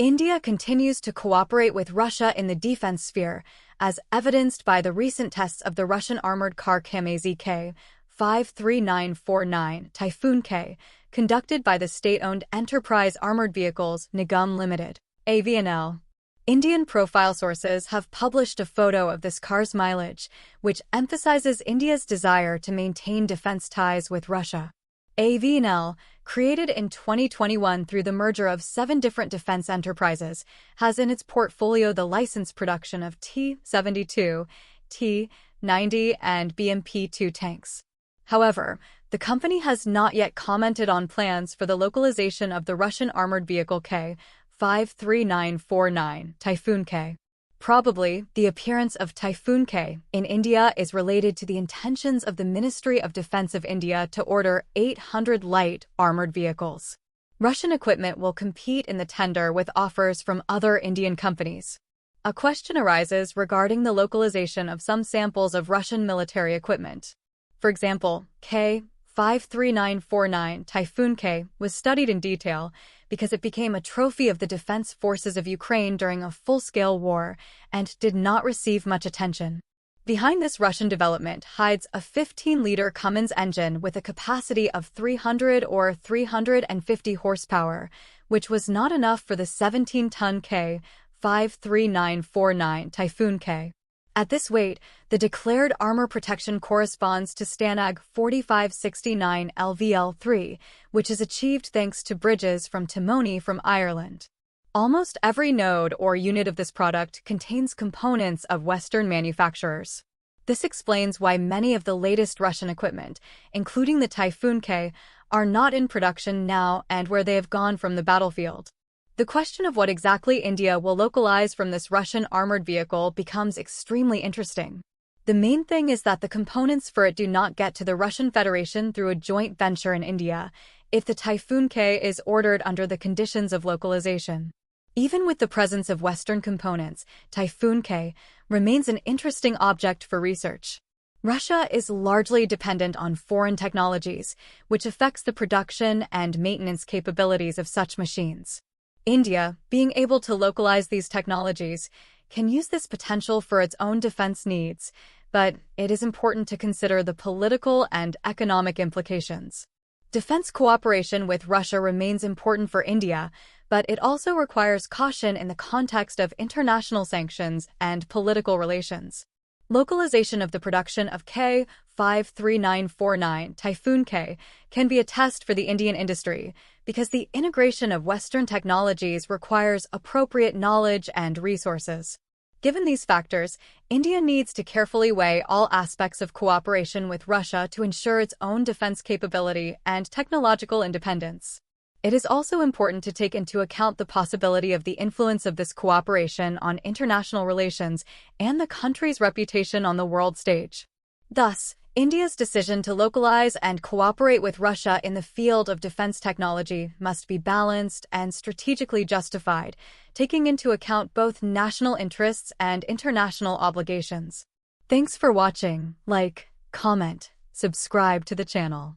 India continues to cooperate with Russia in the defense sphere, as evidenced by the recent tests of the Russian armored car K-53949 Typhoon-K, conducted by the state-owned Enterprise Armored Vehicles Nigam Limited, AVNL. Indian profile sources have published a photo of this car's mileage, which emphasizes India's desire to maintain defense ties with Russia. AVNL, created in 2021 through the merger of 7 different defense enterprises, has in its portfolio the licensed production of T-72, T-90, and BMP-2 tanks. However, the company has not yet commented on plans for the localization of the Russian armored vehicle K-53949 Typhoon-K. Probably, the appearance of Typhoon-K in India is related to the intentions of the Ministry of Defense of India to order 800 light armored vehicles. Russian equipment will compete in the tender with offers from other Indian companies. A question arises regarding the localization of some samples of Russian military equipment. For example, K-53949 Typhoon-K was studied in detail because it became a trophy of the defense forces of Ukraine during a full-scale war and did not receive much attention. Behind this Russian development hides a 15-liter Cummins engine with a capacity of 300 or 350 horsepower, which was not enough for the 17-ton K-53949 Typhoon-K. At this weight, the declared armor protection corresponds to STANAG 4569 LVL3, which is achieved thanks to bridges from Timony from Ireland. Almost every node or unit of this product contains components of Western manufacturers. This explains why many of the latest Russian equipment, including the Typhoon-K, are not in production now and where they have gone from the battlefield. The question of what exactly India will localize from this Russian armored vehicle becomes extremely interesting. The main thing is that the components for it do not get to the Russian Federation through a joint venture in India, if the Typhoon-K is ordered under the conditions of localization. Even with the presence of Western components, Typhoon-K remains an interesting object for research. Russia is largely dependent on foreign technologies, which affects the production and maintenance capabilities of such machines. India, being able to localize these technologies, can use this potential for its own defense needs, but it is important to consider the political and economic implications. Defense cooperation with Russia remains important for India, but it also requires caution in the context of international sanctions and political relations. Localization of the production of K-53949 Typhoon-K can be a test for the Indian industry because the integration of Western technologies requires appropriate knowledge and resources. Given these factors, India needs to carefully weigh all aspects of cooperation with Russia to ensure its own defense capability and technological independence. It is also important to take into account the possibility of the influence of this cooperation on international relations and the country's reputation on the world stage. Thus, India's decision to localize and cooperate with Russia in the field of defense technology must be balanced and strategically justified, taking into account both national interests and international obligations. Thanks for watching. Like, comment, subscribe to the channel.